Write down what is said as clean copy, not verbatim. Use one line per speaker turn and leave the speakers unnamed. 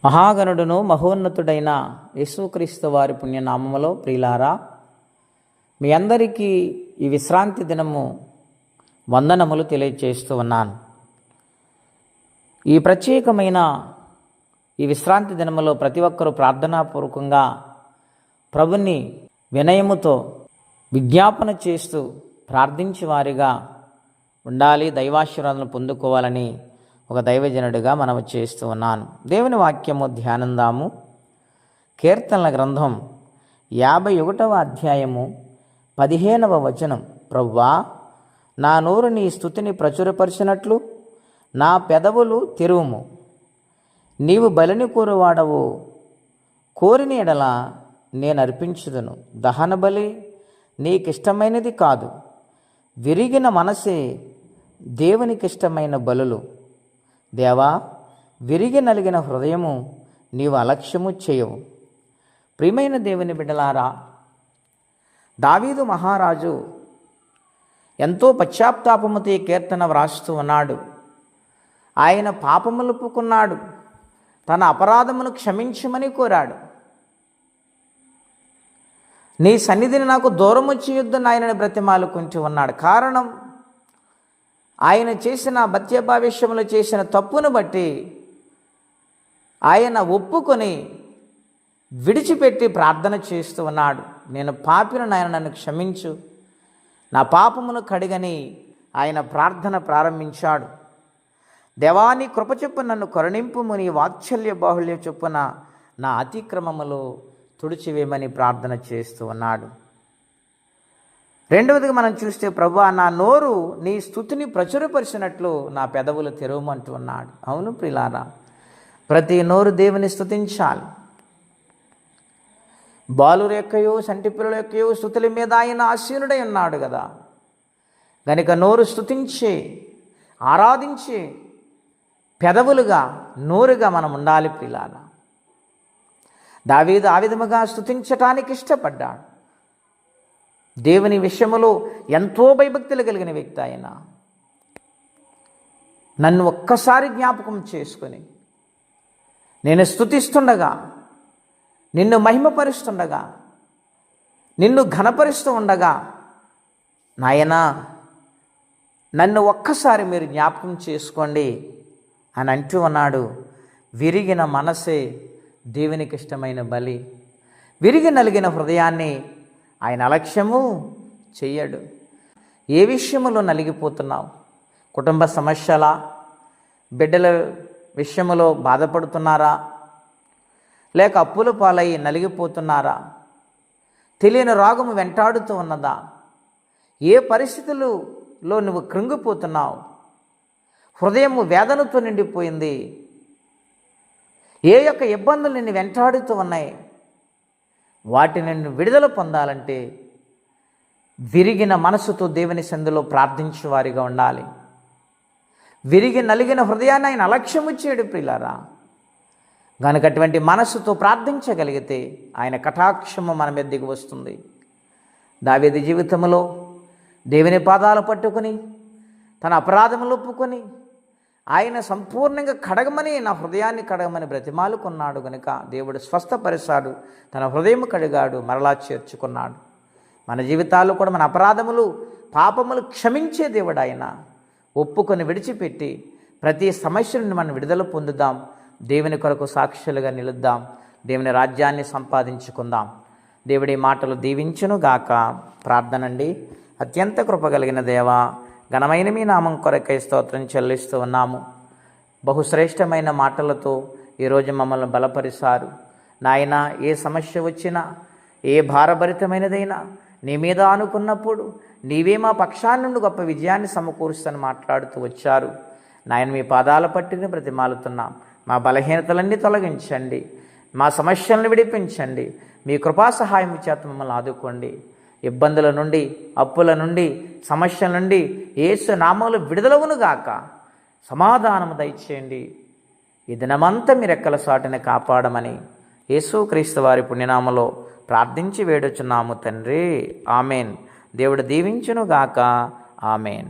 మహాగణుడును మహోన్నతుడైన యేసుక్రీస్తు వారి పుణ్యనామములో ప్రియులారా, మీ అందరికీ ఈ విశ్రాంతి దినము వందనములు తెలియజేస్తూ ఉన్నాను. ఈ ప్రత్యేకమైన ఈ విశ్రాంతి దినములో ప్రతి ఒక్కరూ ప్రార్థనాపూర్వకంగా ప్రభుని వినయముతో విజ్ఞాపన చేస్తూ ప్రార్థించే వారిగా ఉండాలి, దైవాశీర్వాదాలను పొందుకోవాలని ఒక దైవజనుడిగా మనము చేస్తూ ఉన్నాను. దేవుని వాక్యము ధ్యానందాము. కీర్తనల గ్రంథం 51వ అధ్యాయము 15వ వచనం. ప్రభువా, నా నోరు నీ స్తుతిని ప్రచురపరిచినట్లు నా పెదవులు తెరువుము. నీవు బలిని కోరువాడవు, కోరిన ఎడల నేను అర్పించుదును. దహన బలి నీకిష్టమైనది కాదు, విరిగిన మనసే దేవునికిష్టమైన బలులు. దేవా, విరిగి నలిగిన హృదయము నీవు అలక్ష్యము చేయవు. ప్రియమైన దేవుని బిడ్డలారా, దావీదు మహారాజు ఎంతో పశ్చాత్తాపముతో ఈ కీర్తన వ్రాస్తూ ఉన్నాడు. ఆయన పాపములు ఒప్పుకున్నాడు, తన అపరాధమును క్షమించమని కోరాడు. నీ సన్నిధిని నాకు దూరము చేయొద్దని ఆయనను బ్రతిమాలుకుంటూ ఉన్నాడు. కారణం, ఆయన చేసిన బత్యబా విషయంలో చేసిన తప్పును బట్టి ఆయన ఒప్పుకొని విడిచిపెట్టి ప్రార్థన చేస్తూ ఉన్నాడు. నేను పాపిని, నాయన నన్ను క్షమించు, నా పాపమును కడిగని ఆయన ప్రార్థన ప్రారంభించాడు. దేవాని కృప చొప్పున నన్ను కరుణింపుము, నీ వాత్సల్య బాహుళ్య చొప్పున నా అతిక్రమములు తుడిచివేయమని ప్రార్థన చేస్తూ ఉన్నాడు. రెండవదిగా మనం చూస్తే, ప్రభువా, నా నోరు నీ స్తుతిని ప్రచురపరిచినట్లు నా పెదవులు తెరవమంటూ ఉన్నాడు. అవును ప్రియులారా, ప్రతి నోరు దేవుని స్తుతించాలి. బాలుర యొక్కయో సంటి పిల్లల యొక్కయో స్తుతుల మీద ఆయన ఆసీనుడై ఉన్నాడు కదా. గనుక నోరు స్తుతించే, ఆరాధించే పెదవులుగా, నోరుగా మనం ఉండాలి ప్రియులారా. దావీదు ఆ విధముగా స్తుతించటానికి ఇష్టపడ్డాడు. దేవుని విషయములో ఎంతో భయభక్తులు కలిగిన వ్యక్తి ఆయన. నన్ను ఒక్కసారి జ్ఞాపకం చేసుకొని నేను స్తుతిస్తుండగా, నిన్ను మహిమపరుస్తుండగా, నిన్ను ఘనపరుస్తూ ఉండగా, నాయనా నన్ను ఒక్కసారి మీరు జ్ఞాపకం చేసుకోండి అని అంటూ ఉన్నాడు. విరిగిన మనసే దేవునికి ఇష్టమైన బలి. విరిగి నలిగిన హృదయాన్ని ఆయన అలక్ష్యము చెయ్యడు. ఏ విషయములో నలిగిపోతున్నావు? కుటుంబ సమస్యల, బిడ్డల విషయములో బాధపడుతున్నారా? లేక అప్పుల పాలై నలిగిపోతున్నారా? తెలియని రోగము వెంటాడుతూ ఉన్నదా? ఏ పరిస్థితులలో నువ్వు కృంగిపోతున్నావు? హృదయము వేదనతో నిండిపోయింది. ఏ యొక్క ఇబ్బందులు నిన్ను వెంటాడుతూ ఉన్నాయి? వాటి నుండి విడుదల పొందాలంటే విరిగిన మనసుతో దేవుని సందులో ప్రార్థించే వారిగా ఉండాలి. విరిగి నలిగిన హృదయాన్ని ఆయన అలక్ష్యము చేయడు ప్రియులారా. కనుక అటువంటి మనసుతో ప్రార్థించగలిగితే ఆయన కటాక్షము మన మీద దిగి వస్తుంది. దావీదు జీవితంలో దేవుని పాదాలు పట్టుకుని తన అపరాధములు ఒప్పుకొని ఆయన సంపూర్ణంగా కడగమని, నా హృదయాన్ని కడగమని బ్రతిమాలుకున్నాడు. కనుక దేవుడు స్వస్థపరిచాడు, తన హృదయం కడిగాడు, మరలా చేర్చుకున్నాడు. మన జీవితాల్లో కూడా మన అపరాధములు, పాపములు క్షమించే దేవుడు ఆయన. ఒప్పుకొని విడిచిపెట్టి ప్రతి సమస్య నుండి మనం విడుదల పొందుదాం. దేవుని కొరకు సాక్షులుగా నిలుద్దాం. దేవుని రాజ్యాన్ని సంపాదించుకుందాం. దేవుడి మాటలు దీవించును గాక. ప్రార్థనండి. అత్యంత కృపగలిగిన దేవా, ఘనమైన మీ నామం కొరకై స్తోత్రం చెల్లిస్తూ ఉన్నాము. బహుశ్రేష్టమైన మాటలతో ఈరోజు మమ్మల్ని బలపరిచారు. నాయన, ఏ సమస్య వచ్చినా, ఏ భారభరితమైనదైనా నీ మీద ఆనుకున్నప్పుడు నీవే మా పక్షాన్ని నుండి గొప్ప విజయాన్ని సమకూరుస్తని మాట్లాడుతూ వచ్చారు. నాయన, మీ పాదాల పట్టిని బ్రతిమాలుతున్నాం. మా బలహీనతలన్నీ తొలగించండి, మా సమస్యలను విడిపించండి. మీ కృపా సహాయం చేత మమ్మల్ని ఆదుకోండి. ఇబ్బందుల నుండి, అప్పుల నుండి, సమస్యల నుండి యేసు నామములో విడుదలవును గాక. సమాధానము దయచేయండి. ఈ దినమంతా మీ రెక్కల సాటిని కాపాడమని యేసుక్రీస్తు వారి పుణ్యనామలో ప్రార్థించి వేడుచున్నాము తండ్రి. ఆమెన్. దేవుడు దీవించును గాక. ఆమెన్.